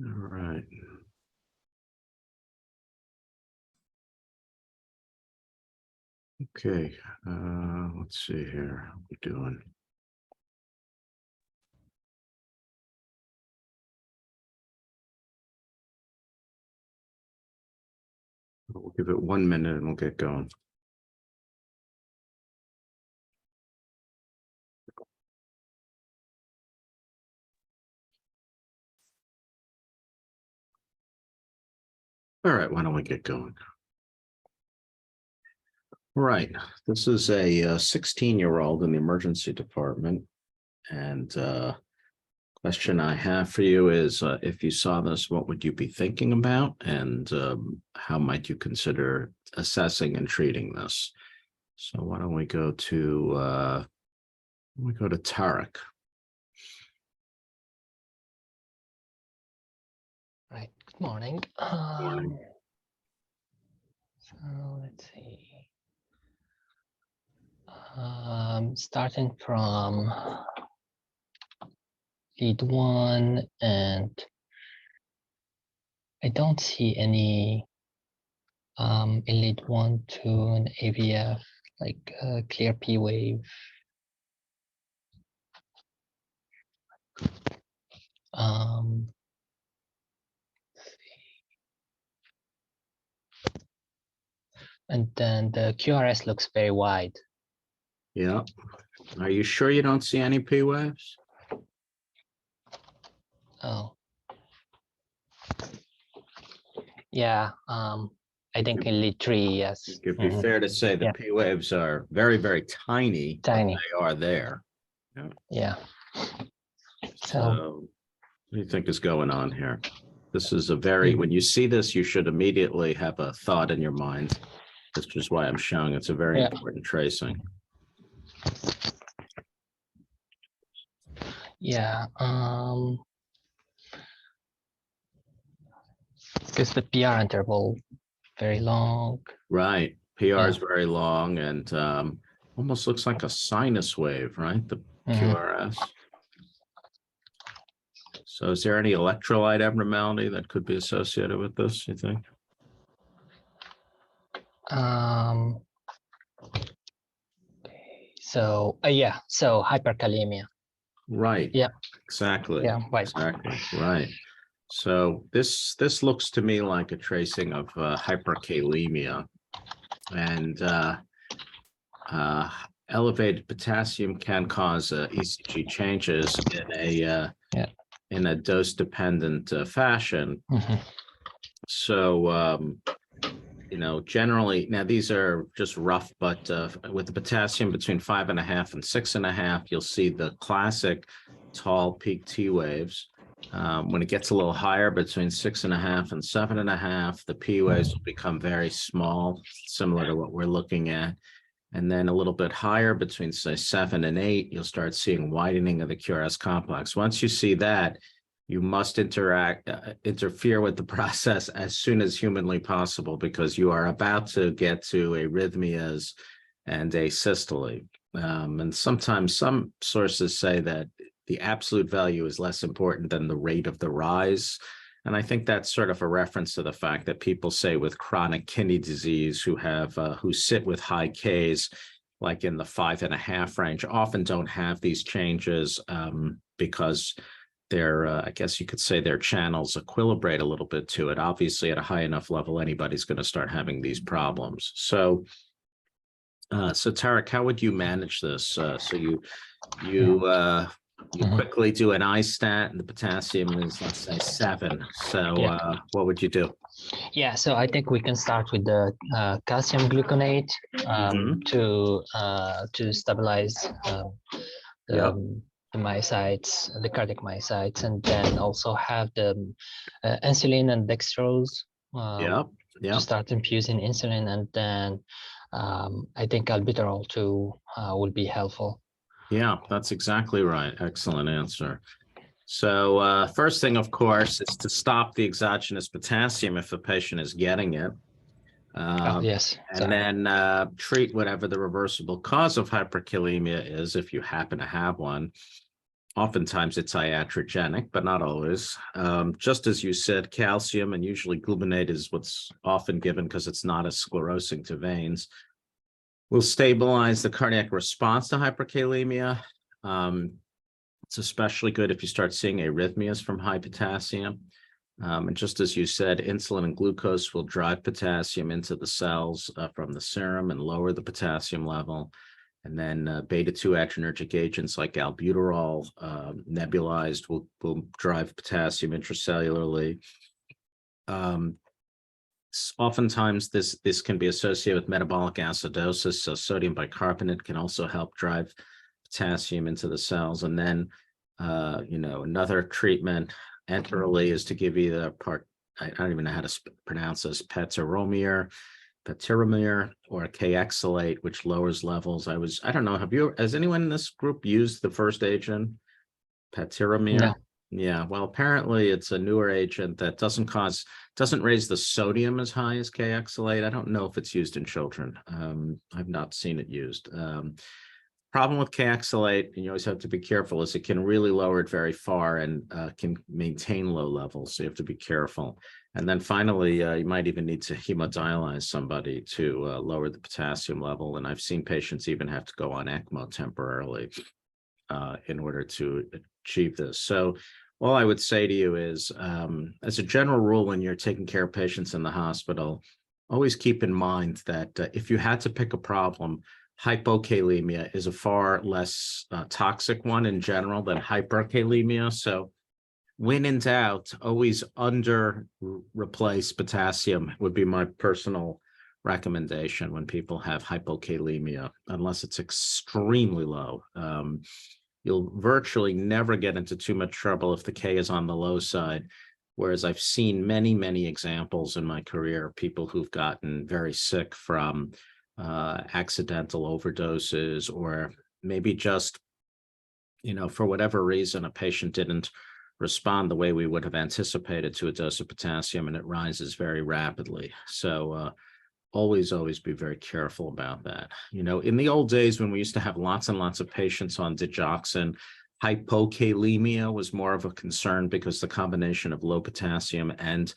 All right. Okay, let's see here. How we doing? We'll give it 1 minute and we'll get going. All right, why don't we get going? Right, this is a 16-year-old in the emergency department. And question I have for you is, if you saw this, what would you be thinking about? And how might you consider assessing and treating this? So why don't we go to Tarek. Right. Good morning. Morning. So let's see. Starting from lead 1, and I don't see any in lead 1 to an AVF, like clear P wave. And then the QRS looks very wide. Yeah. Are you sure you don't see any P waves? Oh. Yeah. I think in lead 3, yes. It could be fair to say the P waves are very, very tiny. Tiny. But they are there. Yeah. So what do you think is going on here? This is a very, when you see this, you should immediately have a thought in your mind. That's just why I'm showing it's a very important tracing. Yeah. Because the PR interval very long. Right. PR is very long and almost looks like a sinus wave, right? The QRS. So is there any electrolyte abnormality that could be associated with this, you think? So yeah, so hyperkalemia. Right. Yeah. Exactly. Yeah. Right. Exactly. Right. So this looks to me like a tracing of hyperkalemia, and elevated potassium can cause ECG changes in a dose-dependent fashion. So you know, generally, now these are just rough, but with the potassium between 5.5 and 6.5, you'll see the classic tall peak T waves. When it gets a little higher, between 6.5 and 7.5, the P waves will become very small, similar to what we're looking at. And then a little bit higher, between say 7 and 8, you'll start seeing widening of the QRS complex. Once you see that, you must interfere with the process as soon as humanly possible, because you are about to get to arrhythmias and a systole. And sometimes some sources say that the absolute value is less important than the rate of the rise. And I think that's sort of a reference to the fact that people say with chronic kidney disease who sit with high Ks, like in the 5.5 range, often don't have these changes because I guess you could say their channels equilibrate a little bit to it. Obviously, at a high enough level, anybody's going to start having these problems. So Tarek, how would you manage this? So you quickly do an I-stat, and the potassium is, let's say, 7. So what would you do? Yeah, so I think we can start with the calcium gluconate to stabilize the myocytes, the cardiac myocytes, and then also have the insulin and dextrose. To start infusing insulin, and then I think albuterol too will be helpful. Yeah, that's exactly right. Excellent answer. So first thing, of course, is to stop the exogenous potassium if the patient is getting it. Yes. And then treat whatever the reversible cause of hyperkalemia is, if you happen to have one. Oftentimes it's iatrogenic, but not always. Just as you said, calcium, and usually gluconate is what's often given because it's not as sclerosing to veins, will stabilize the cardiac response to hyperkalemia. It's especially good if you start seeing arrhythmias from high potassium. And just as you said, insulin and glucose will drive potassium into the cells from the serum and lower the potassium level. And then beta-2 adrenergic agents like albuterol nebulized will drive potassium intracellularly. Oftentimes, this can be associated with metabolic acidosis, so sodium bicarbonate can also help drive potassium into the cells. And then, another treatment enterally is to give you the part, I don't even know how to pronounce this, patiromir, or K-exalate, which lowers levels. I don't know, has anyone in this group used the first agent, patiromir? No. Yeah, well, apparently it's a newer agent that doesn't raise the sodium as high as K-exalate. I don't know if it's used in children. I've not seen it used. Problem with K-exalate, and you always have to be careful, is it can really lower it very far and can maintain low levels, so you have to be careful. And then finally, you might even need to hemodialyze somebody to lower the potassium level. And I've seen patients even have to go on ECMO temporarily in order to achieve this. So all I would say to you is, as a general rule, when you're taking care of patients in the hospital, always keep in mind that if you had to pick a problem, hypokalemia is a far less toxic one in general than hyperkalemia. So when in doubt, always replace potassium would be my personal recommendation when people have hypokalemia, unless it's extremely low. You'll virtually never get into too much trouble if the K is on the low side. Whereas I've seen many, many examples in my career of people who've gotten very sick from accidental overdoses, or maybe just, for whatever reason, a patient didn't respond the way we would have anticipated to a dose of potassium, and it rises very rapidly. So always be very careful about that. In the old days when we used to have lots and lots of patients on digoxin, hypokalemia was more of a concern because the combination of low potassium and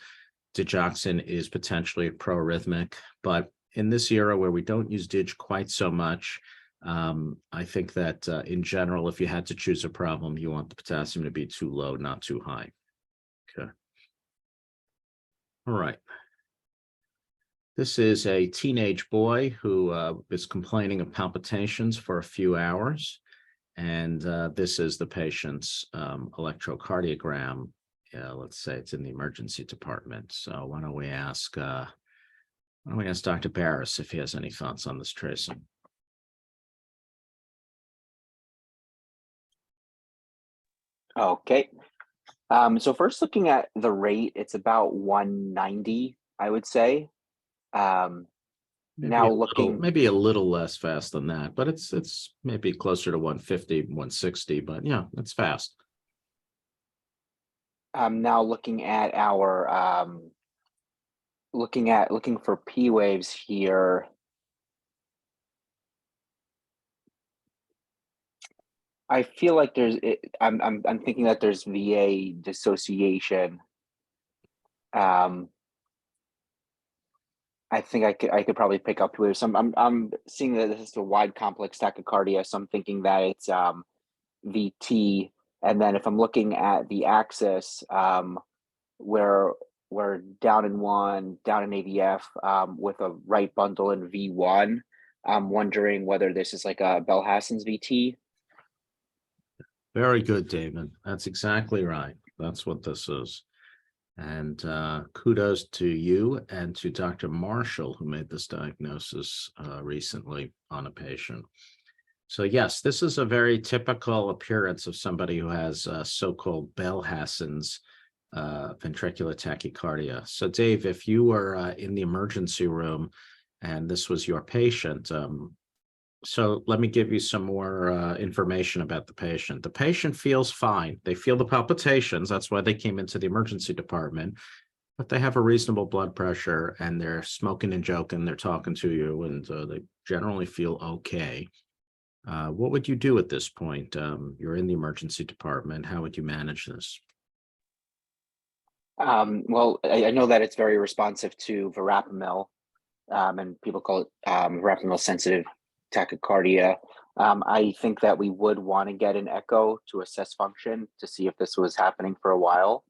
digoxin is potentially proarrhythmic. But in this era where we don't use dig quite so much, I think that in general, if you had to choose a problem, you want the potassium to be too low, not too high. Okay. All right. This is a teenage boy who is complaining of palpitations for a few hours. And this is the patient's electrocardiogram. Let's say it's in the emergency department. So why don't we ask Dr. Barris if he has any thoughts on this tracing? Okay. So first, looking at the rate, it's about 190, I would say. Maybe a little less fast than that, but it's maybe closer to 150, 160, but yeah, it's fast. Now looking at our looking for P waves here. I feel like I'm thinking that there's VA dissociation. I think I could probably pick up with some. I'm seeing that this is a wide complex tachycardia, so I'm thinking that it's VT. And then if I'm looking at the axis, where we're down in one, down in AVF, with a right bundle in V1, I'm wondering whether this is like a Belhassen's VT. Very good, David. That's exactly right. That's what this is. And kudos to you and to Dr. Marshall, who made this diagnosis recently on a patient. So yes, this is a very typical appearance of somebody who has so-called Belhassen's ventricular tachycardia. So Dave, if you were in the emergency room and this was your patient, so let me give you some more information about the patient. The patient feels fine. They feel the palpitations. That's why they came into the emergency department. But they have a reasonable blood pressure, and they're smoking and joking. They're talking to you, and they generally feel okay. What would you do at this point? You're in the emergency department. How would you manage this? Well, I know that it's very responsive to verapamil, and people call it verapamil sensitive tachycardia. I think that we would want to get an echo to assess function to see if this was happening for a while.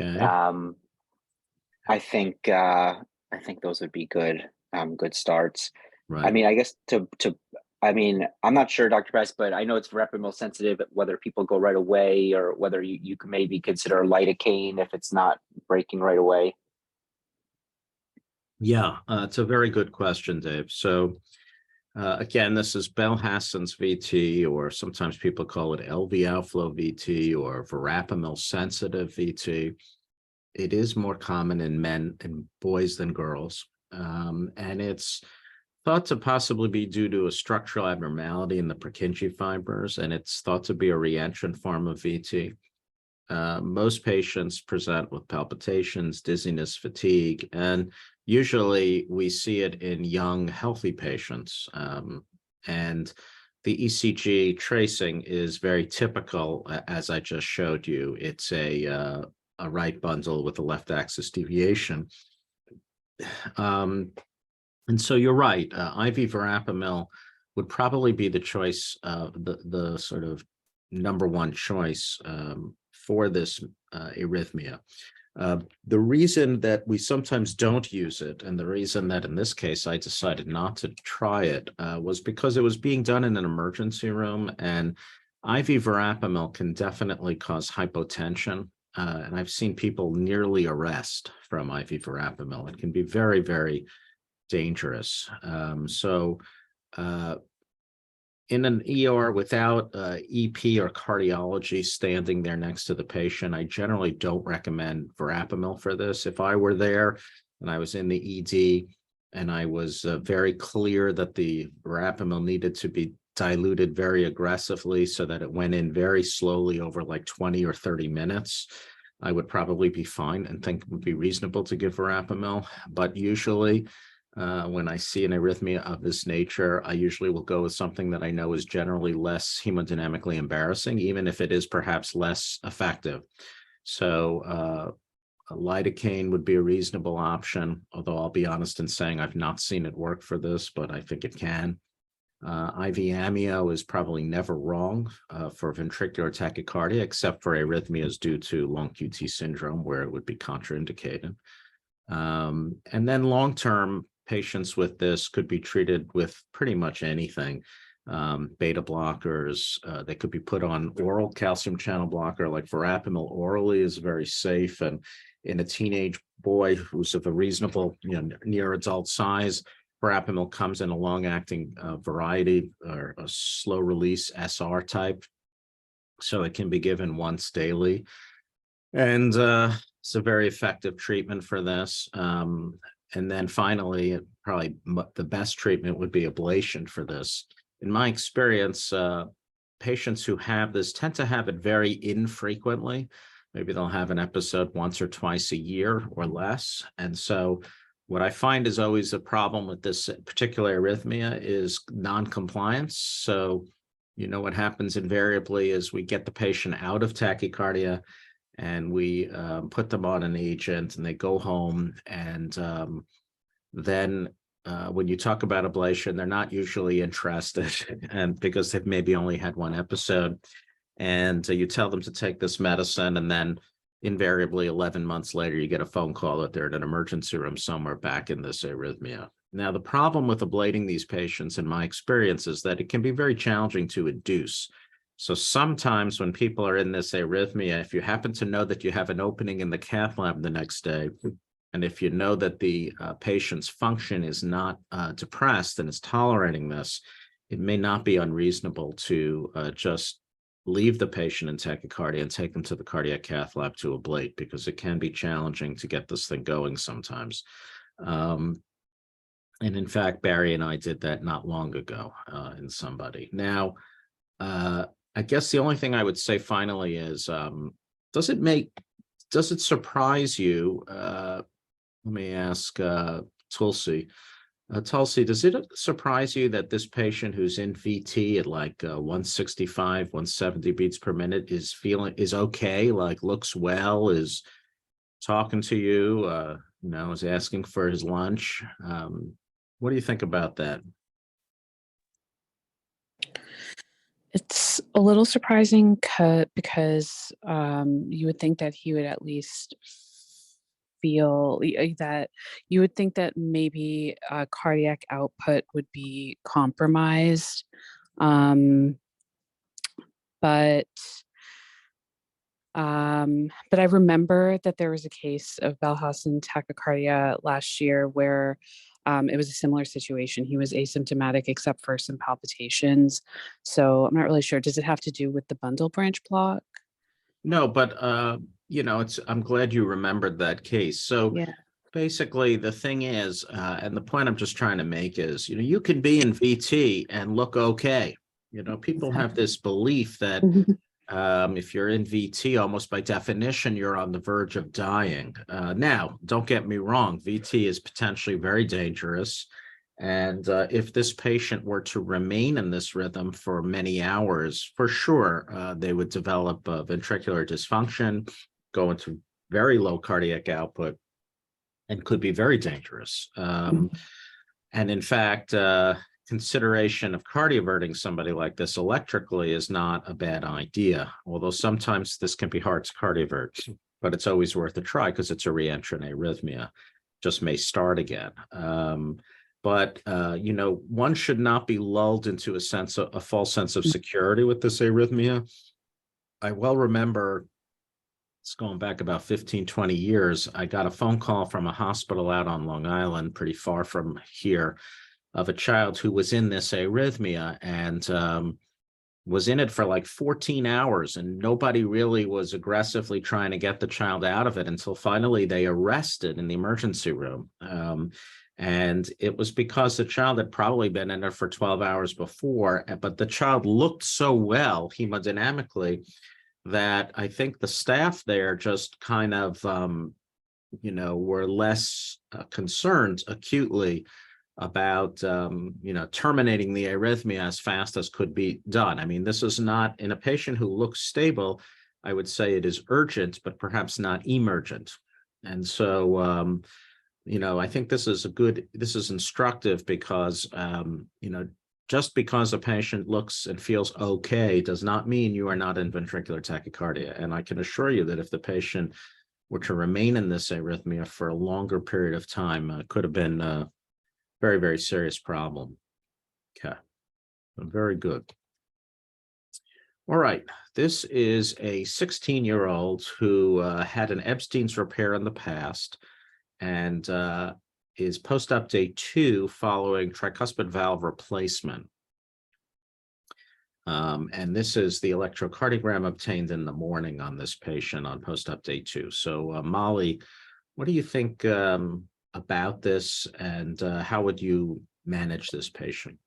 Okay. I think those would be good starts. Right. I mean, I guess I mean, I'm not sure, Dr. Best, but I know it's verapamil sensitive, whether people go right away or whether you can maybe consider lidocaine if it's not breaking right away. Yeah, it's a very good question, Dave. So again, this is Belhassen's VT, or sometimes people call it LV outflow VT or verapamil sensitive VT. It is more common in men and boys than girls. And it's thought to possibly be due to a structural abnormality in the Purkinje fibers, and it's thought to be a reentrant form of VT. Most patients present with palpitations, dizziness, fatigue, and usually we see it in young, healthy patients. And the ECG tracing is very typical, as I just showed you. It's a right bundle with a left axis deviation. And so you're right, IV verapamil would probably be the choice, the sort of number one choice for this arrhythmia. The reason that we sometimes don't use it, and the reason that in this case I decided not to try it, was because it was being done in an emergency room, and IV verapamil can definitely cause hypotension. And I've seen people nearly arrest from IV verapamil. It can be very, very dangerous. In an ER without EP or cardiology standing there next to the patient, I generally don't recommend verapamil for this. If I were there and I was in the ED and I was very clear that the verapamil needed to be diluted very aggressively so that it went in very slowly over like 20 or 30 minutes, I would probably be fine and think it would be reasonable to give verapamil. But usually, when I see an arrhythmia of this nature, I usually will go with something that I know is generally less hemodynamically embarrassing, even if it is perhaps less effective. So a lidocaine would be a reasonable option, although I'll be honest in saying I've not seen it work for this, but I think it can. IV amio is probably never wrong for ventricular tachycardia, except for arrhythmias due to long QT syndrome, where it would be contraindicated. And then long-term patients with this could be treated with pretty much anything. Beta blockers, they could be put on oral calcium channel blocker like verapamil orally is very safe. And in a teenage boy who's of a reasonable, near adult size, verapamil comes in a long-acting variety or a slow release SR type. So it can be given once daily. And it's a very effective treatment for this. And then finally, probably the best treatment would be ablation for this. In my experience, patients who have this tend to have it very infrequently. Maybe they'll have an episode once or twice a year or less. And so what I find is always a problem with this particular arrhythmia is non-compliance. So, what happens invariably is we get the patient out of tachycardia and we put them on an agent and they go home. And then when you talk about ablation, they're not usually interested and because they've maybe only had one episode. And you tell them to take this medicine, and then invariably 11 months later, you get a phone call that they're in an emergency room somewhere back in this arrhythmia. Now, the problem with ablating these patients, in my experience, is that it can be very challenging to induce. So sometimes when people are in this arrhythmia, if you happen to know that you have an opening in the cath lab the next day, and if you know that the patient's function is not depressed and is tolerating this, it may not be unreasonable to just leave the patient in tachycardia and take them to the cardiac cath lab to ablate, because it can be challenging to get this thing going sometimes. And in fact, Barry and I did that not long ago in somebody. Now, I guess the only thing I would say finally is, does it surprise you? Let me ask Tulsi, Tulsi, does it surprise you that this patient who's in VT at like 165, 170 beats per minute is okay, like looks well, is talking to you, is asking for his lunch? What do you think about that? It's a little surprising because you would think that he would at least feel that you would think that maybe cardiac output would be compromised. But I remember that there was a case of Belhassen tachycardia last year where it was a similar situation. He was asymptomatic except for some palpitations. So I'm not really sure. Does it have to do with the bundle branch block? No, but I'm glad you remembered that case. So Yeah. basically the thing is, and the point I'm just trying to make is, you can be in VT and look okay. People have this belief that if you're in VT, almost by definition, you're on the verge of dying. Now, don't get me wrong, VT is potentially very dangerous. And if this patient were to remain in this rhythm for many hours, for sure, they would develop ventricular dysfunction, go into very low cardiac output, and could be very dangerous. And in fact, consideration of cardioverting somebody like this electrically is not a bad idea, although sometimes this can be hard to cardiovert, but it's always worth a try because it's a reentrant arrhythmia, just may start again. But one should not be lulled into a false sense of security with this arrhythmia. I well remember, it's going back about 15, 20 years, I got a phone call from a hospital out on Long Island, pretty far from here, of a child who was in this arrhythmia and was in it for like 14 hours, and nobody really was aggressively trying to get the child out of it until finally they arrested in the emergency room. And it was because the child had probably been in it for 12 hours before, but the child looked so well hemodynamically that I think the staff there just kind of, were less concerned acutely about, terminating the arrhythmia as fast as could be done. I mean, this is not, in a patient who looks stable, I would say it is urgent, but perhaps not emergent. And so, I think this is instructive because, just because a patient looks and feels okay does not mean you are not in ventricular tachycardia. And I can assure you that if the patient were to remain in this arrhythmia for a longer period of time, it could have been a very, very serious problem. Okay, very good. All right, this is a 16-year-old who had an Ebstein's repair in the past and is post-update 2 following tricuspid valve replacement. And this is the electrocardiogram obtained in the morning on this patient on post-update 2. So Molly, what do you think about this, and how would you manage this patient?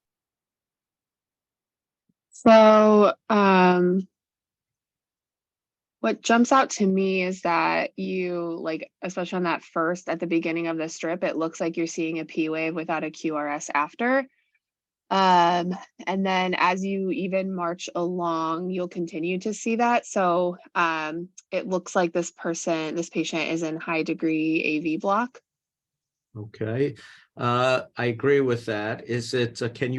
So what jumps out to me is that you, like, especially on that first, at the beginning of the strip, it looks like you're seeing a P wave without a QRS after. And then as you even march along, you'll continue to see that. So it looks like this patient is in high degree AV block. Okay, I agree with that. Is it, can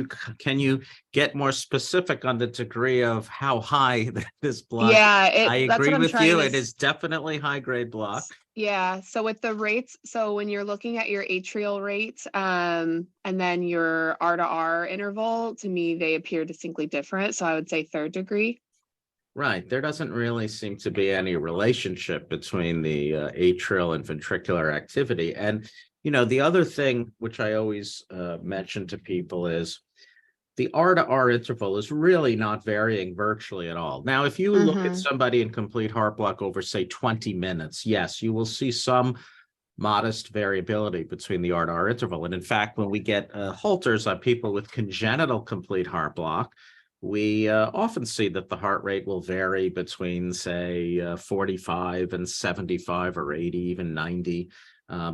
you get more specific on the degree of how high this block? Yeah, I agree with you. It is definitely high grade block. Yeah, so with the rates, so when you're looking at your atrial rates and then your R to R interval, to me, they appear distinctly different. So I would say 3rd degree. Right. There doesn't really seem to be any relationship between the atrial and ventricular activity. And, the other thing which I always mention to people is the R to R interval is really not varying virtually at all. Now, if you look at somebody in complete heart block over, say, 20 minutes, yes, you will see some modest variability between the R to R interval. And in fact, when we get Holters on people with congenital complete heart block, we often see that the heart rate will vary between, say, 45 and 75 or 80, even 90.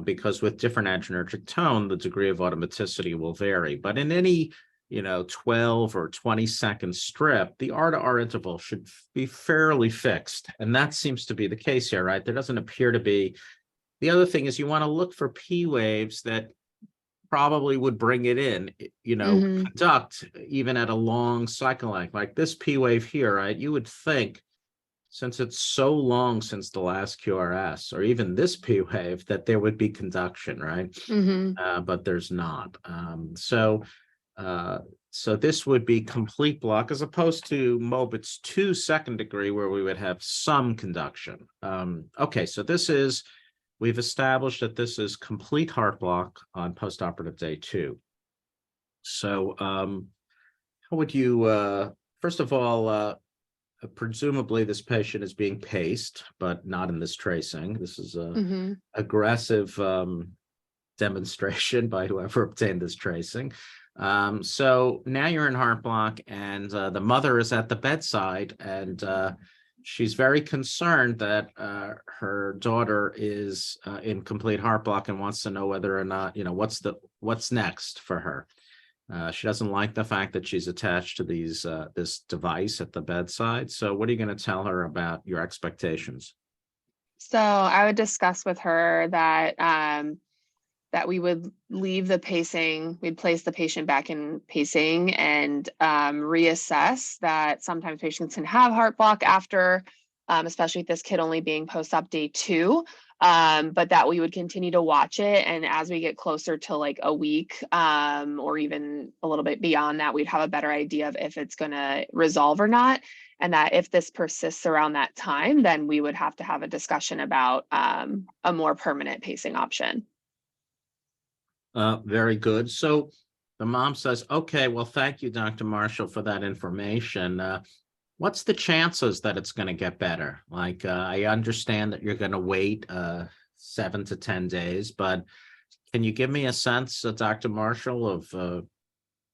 because with different adrenergic tone, the degree of automaticity will vary. But in any 12 or 20-second strip, the R to R interval should be fairly fixed. And that seems to be the case here, right? There doesn't appear to be. The other thing is you want to look for P waves that probably would bring it in, conduct even at a long cycle length. Like this P wave here, right? You would think, since it's so long since the last QRS, or even this P wave, that there would be conduction, right? But there's not. So this would be complete block as opposed to Mobit's 2 second degree, where we would have some conduction. Okay, so we've established that this is complete heart block on postoperative day 2. So how would you, first of all, presumably this patient is being paced, but not in this tracing. This is a aggressive demonstration by whoever obtained this tracing. So now you're in heart block, and the mother is at the bedside, and she's very concerned that her daughter is in complete heart block and wants to know whether or not, what's next for her. She doesn't like the fact that she's attached to this device at the bedside. So what are you going to tell her about your expectations? So I would discuss with her that that we would leave the pacing, we'd place the patient back in pacing and reassess that sometimes patients can have heart block after, especially with this kid only being post-op day 2, but that we would continue to watch it. And as we get closer to like a week or even a little bit beyond that, we'd have a better idea of if it's going to resolve or not. And that if this persists around that time, then we would have to have a discussion about a more permanent pacing option. Very good. So the mom says, okay, well, thank you, Dr. Marshall, for that information. What's the chances that it's going to get better? Like, I understand that you're going to wait 7 to 10 days, but can you give me a sense, Dr. Marshall, of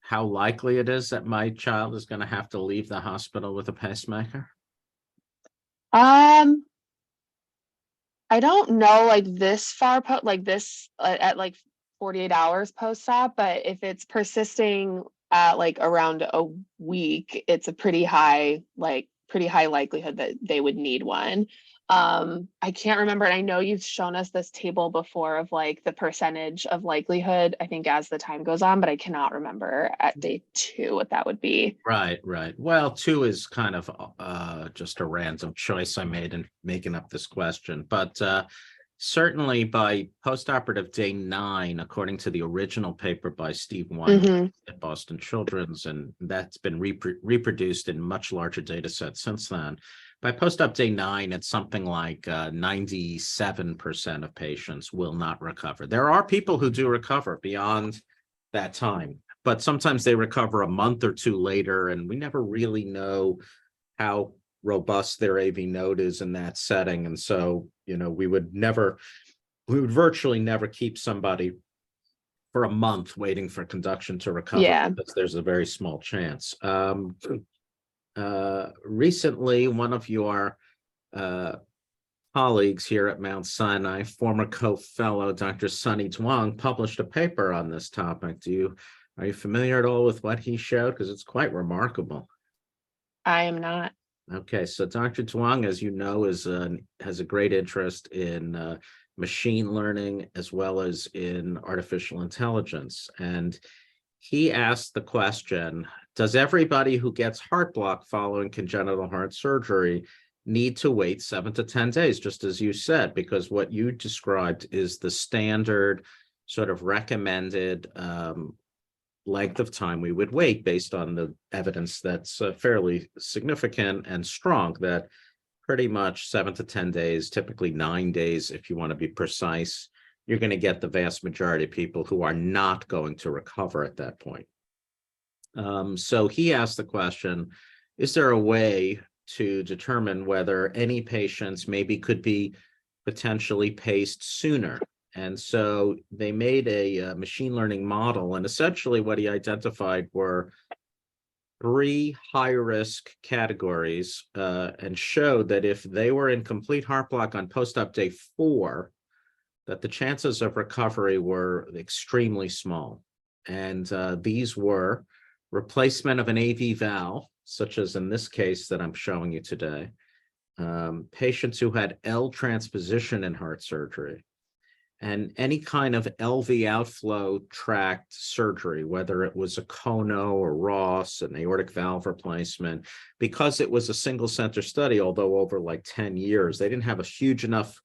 how likely it is that my child is going to have to leave the hospital with a pacemaker? I don't know, like this far, like this at like 48 hours post-op, but if it's persisting at like around a week, it's a pretty high likelihood that they would need one. I can't remember, and I know you've shown us this table before of like the percentage of likelihood, I think, as the time goes on, but I cannot remember at day 2 what that would be. Right. Well, 2 is kind of just a random choice I made in making up this question, but certainly by postoperative day 9, according to the original paper by Steve Weinberg at Boston Children's, and that's been reproduced in much larger data sets since then. By post-op day 9, it's something like 97% of patients will not recover. There are people who do recover beyond that time, but sometimes they recover a month or 2 later, and we never really know how robust their AV node is in that setting. And so, we would virtually never keep somebody for a month waiting for conduction to recover, because there's a very small chance. Recently, one of your colleagues here at Mount Sinai, former co-fellow Dr. Sunny Duong, published a paper on this topic. Are you familiar at all with what he showed? Because it's quite remarkable. I am not. Okay, so Dr. Duong, as you know, has a great interest in machine learning as well as in artificial intelligence. And he asked the question, does everybody who gets heart block following congenital heart surgery need to wait 7 to 10 days, just as you said? Because what you described is the standard sort of recommended length of time we would wait based on the evidence that's fairly significant and strong, that pretty much 7 to 10 days, typically 9 days, if you want to be precise, you're going to get the vast majority of people who are not going to recover at that point. So he asked the question, is there a way to determine whether any patients maybe could be potentially paced sooner? And so they made a machine learning model, and essentially what he identified were 3 high-risk categories and showed that if they were in complete heart block on post-op day 4, that the chances of recovery were extremely small. And these were replacement of an AV valve, such as in this case that I'm showing you today, patients who had L transposition in heart surgery, and any kind of LV outflow tract surgery, whether it was a Kono or Ross, an aortic valve replacement, because it was a single center study, although over like 10 years, they didn't have a huge enough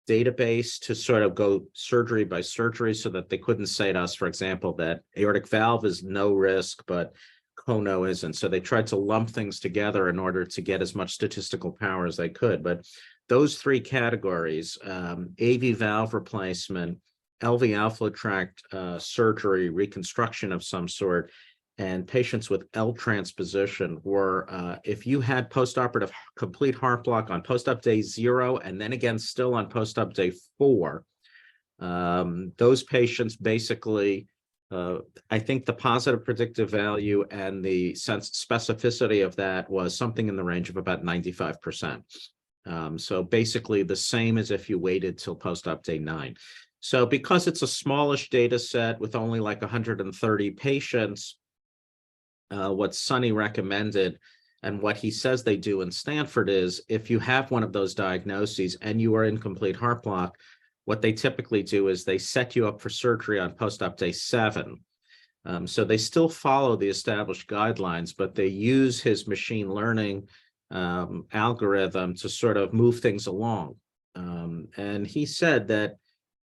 database to sort of go surgery by surgery, so that they couldn't say to us, for example, that aortic valve is no risk, but Kono isn't. So they tried to lump things together in order to get as much statistical power as they could. But those three categories, AV valve replacement, LV outflow tract surgery, reconstruction of some sort, and patients with L transposition were, if you had postoperative complete heart block on post-op day 0, and then again still on post-op day 4, those patients basically, I think the positive predictive value and the specificity of that was something in the range of about 95%. So basically the same as if you waited till post-op day 9. So because it's a smallish data set with only like 130 patients, what Sonny recommended and what he says they do in Stanford is, if you have one of those diagnoses and you are in complete heart block, what they typically do is they set you up for surgery on post-op day 7. So they still follow the established guidelines, but they use his machine learning algorithm to sort of move things along. And he said that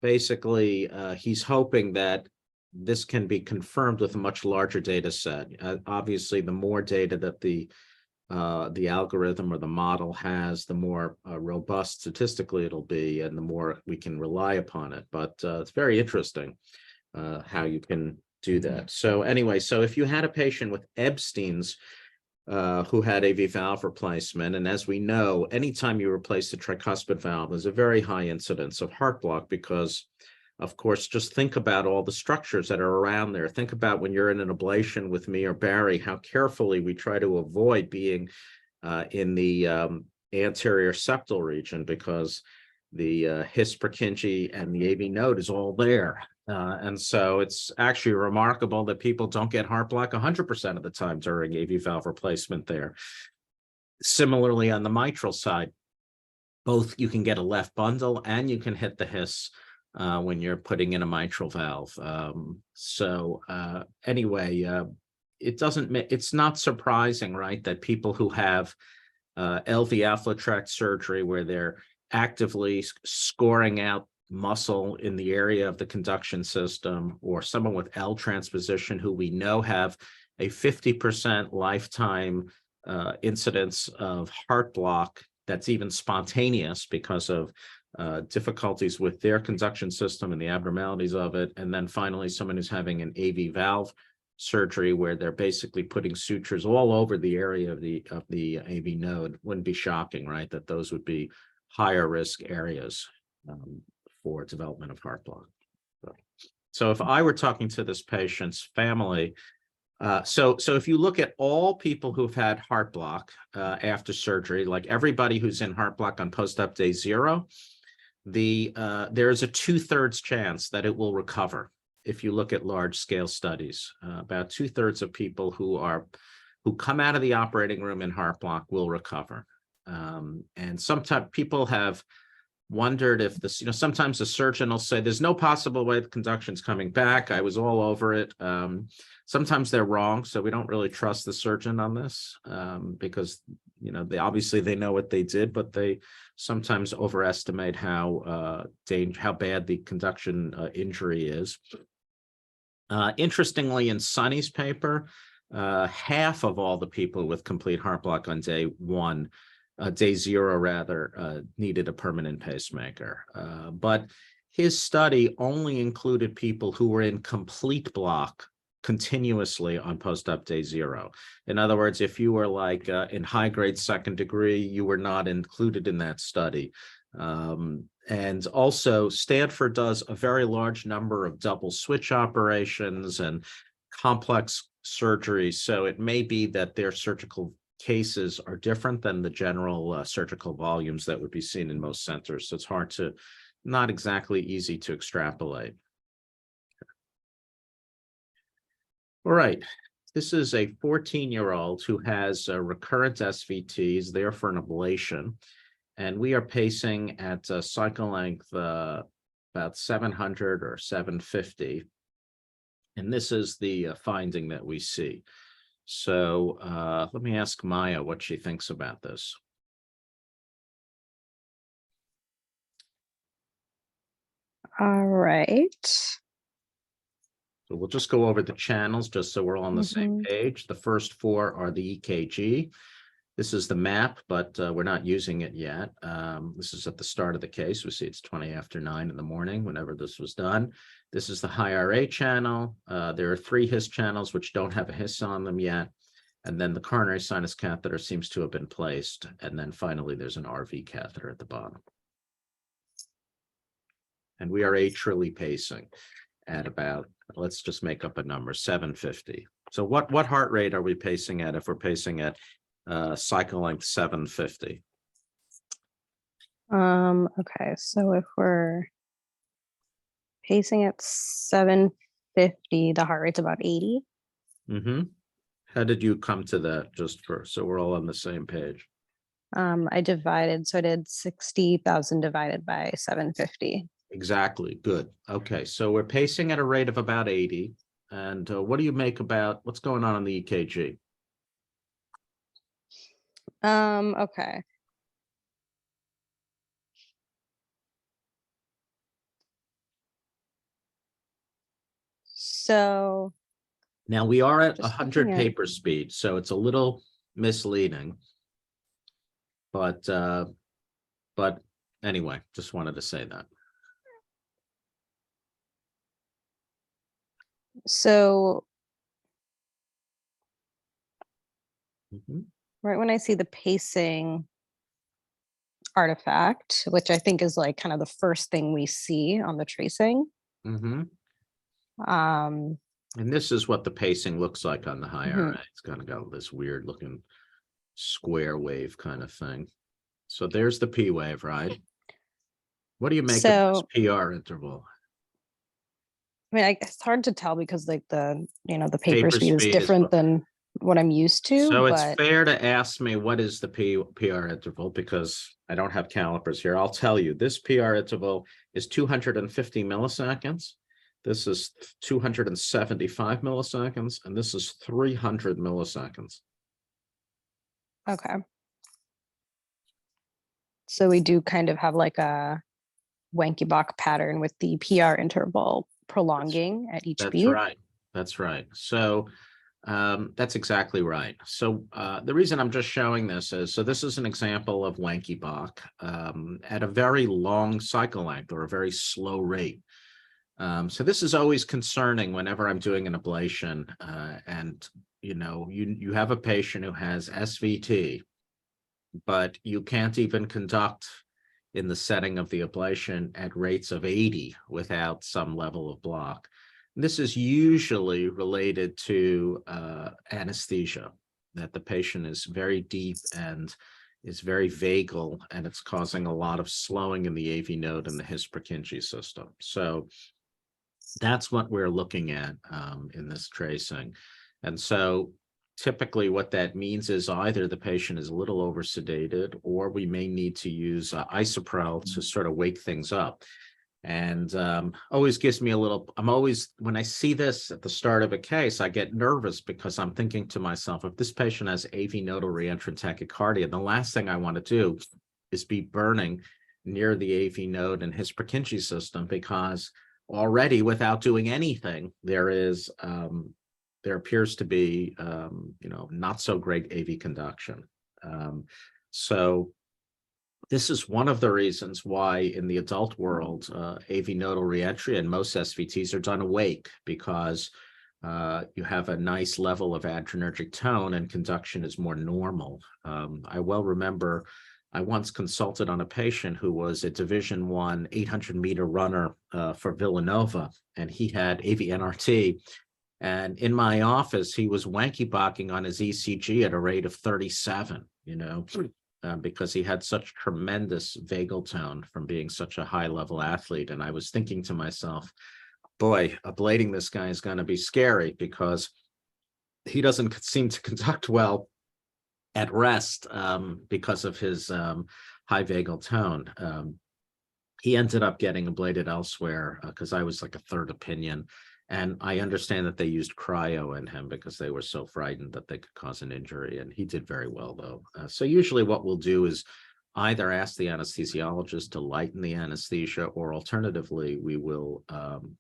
basically he's hoping that this can be confirmed with a much larger data set. Obviously, the more data that the algorithm or the model has, the more robust statistically it'll be, and the more we can rely upon it. But it's very interesting how you can do that. So anyway, so if you had a patient with Ebstein's who had AV valve replacement, and as we know, anytime you replace the tricuspid valve, there's a very high incidence of heart block because, of course, just think about all the structures that are around there. Think about when you're in an ablation with me or Barry, how carefully we try to avoid being in the anterior septal region, because the his Purkinje and the AV node is all there. And so it's actually remarkable that people don't get heart block 100% of the time during AV valve replacement there. Similarly, on the mitral side, both you can get a left bundle and you can hit the His when you're putting in a mitral valve. Anyway, it's not surprising, right, that people who have LV outflow tract surgery, where they're actively scoring out muscle in the area of the conduction system, or someone with L transposition who we know have a 50% lifetime incidence of heart block that's even spontaneous because of difficulties with their conduction system and the abnormalities of it. And then finally, someone who's having an AV valve surgery where they're basically putting sutures all over the area of the AV node. Wouldn't be shocking, right, that those would be higher risk areas for development of heart block. So if I were talking to this patient's family, so if you look at all people who've had heart block after surgery, like everybody who's in heart block on post-op day 0, there's a 2/3 chance that it will recover. If you look at large scale studies, about 2/3 of people who come out of the operating room in heart block will recover. And sometimes people have wondered if this, sometimes the surgeon will say, there's no possible way the conduction's coming back. I was all over it. Sometimes they're wrong. So we don't really trust the surgeon on this because, they know what they did, but they sometimes overestimate how bad the conduction injury is. Interestingly, in Sonny's paper, half of all the people with complete heart block on day 0 rather, needed a permanent pacemaker. But his study only included people who were in complete block continuously on post-op day 0. In other words, if you were like in high-grade second degree, you were not included in that study. And also, Stanford does a very large number of double switch operations and complex surgeries. So it may be that their surgical cases are different than the general surgical volumes that would be seen in most centers. So it's hard to, not exactly easy to extrapolate. All right. This is a 14-year-old who has recurrent SVTs, there for an ablation. And we are pacing at cycle length about 700 or 750. And this is the finding that we see. So let me ask Maya what she thinks about this. All right. So we'll just go over the channels just so we're all on the same page. The first four are the EKG. This is the map, but we're not using it yet. This is at the start of the case. We see it's 20 after 9 in the morning, whenever this was done. This is the high RA channel. There are 3 His channels, which don't have a His on them yet. And then the coronary sinus catheter seems to have been placed. And then finally, there's an RV catheter at the bottom. And we are atrially pacing at about, let's just make up a number, 750. So what heart rate are we pacing at if we're pacing at cycle length 750? Okay, so if we're pacing at 750, the heart rate's about 80. How did you come to that, just for so we're all on the same page? I did 60,000 divided by 750. Exactly. Good. Okay, so we're pacing at a rate of about 80. And what do you make about what's going on in the EKG? Okay. So Now we are at just 100 looking at- paper speed, so it's a little misleading. But anyway, just wanted to say that. So Mhm. right when I see the pacing artifact, which I think is like kind of the first thing we see on the tracing. Mhm. Um, And this is what the pacing looks like on the high Mhm. RA. It's kind of got this weird looking square wave kind of thing. So there's the P wave, right? What do you make of this So- PR interval? I mean, it's hard to tell because like the paper Paper speed is speed is different what- than what I'm used to. So it's but fair to ask me what is the PR interval, because I don't have calipers here. I'll tell you, this PR interval is 250 milliseconds. This is 275 milliseconds, and this is 300 milliseconds. okay. So we do kind of have like a Wenckebach pattern with the PR interval prolonging at each That's beat. right. That's right. So that's exactly right. So the reason I'm just showing this is, so this is an example of Wenckebach at a very long cycle length or a very slow rate. So this is always concerning whenever I'm doing an ablation and you have a patient who has SVT, but you can't even conduct in the setting of the ablation at rates of 80 without some level of block. This is usually related to anesthesia, that the patient is very deep and is very vagal, and it's causing a lot of slowing in the AV node and the His-Purkinje system. So that's what we're looking at in this tracing. And so typically what that means is either the patient is a little over sedated, or we may need to use isoprel to sort of wake things up. And always gives me a little, when I see this at the start of a case, I get nervous because I'm thinking to myself, if this patient has AV nodal reentrant tachycardia, the last thing I want to do is be burning near the AV node and His-Purkinje system, because already without doing anything, there appears to be, not so great AV conduction. So this is one of the reasons why in the adult world, AV nodal reentry and most SVTs are done awake, because you have a nice level of adrenergic tone and conduction is more normal. I well remember I once consulted on a patient who was a Division I 800-meter runner for Villanova, and he had AV-NRT. And in my office, he was Wenckebaching on his ECG at a rate of 37, because he had such tremendous vagal tone from being such a high-level athlete. And I was thinking to myself, boy, ablating this guy is going to be scary because he doesn't seem to conduct well at rest because of his high vagal tone. He ended up getting ablated elsewhere because I was like a third opinion. And I understand that they used cryo in him because they were so frightened that they could cause an injury. And he did very well, though. So usually what we'll do is either ask the anesthesiologist to lighten the anesthesia, or alternatively, we will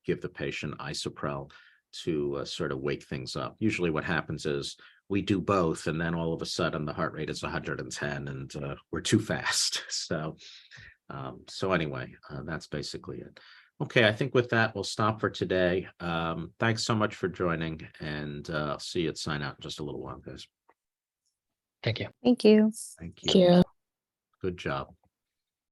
give the patient isoprel to sort of wake things up. Usually what happens is we do both, and then all of a sudden the heart rate is 110 and we're too fast. So anyway, that's basically it. Okay, I think with that, we'll stop for today. Thanks so much for joining, and I'll see you at Sign Out in just a little while, guys. Thank you. Thank you. Thank Thank you. you. Good job.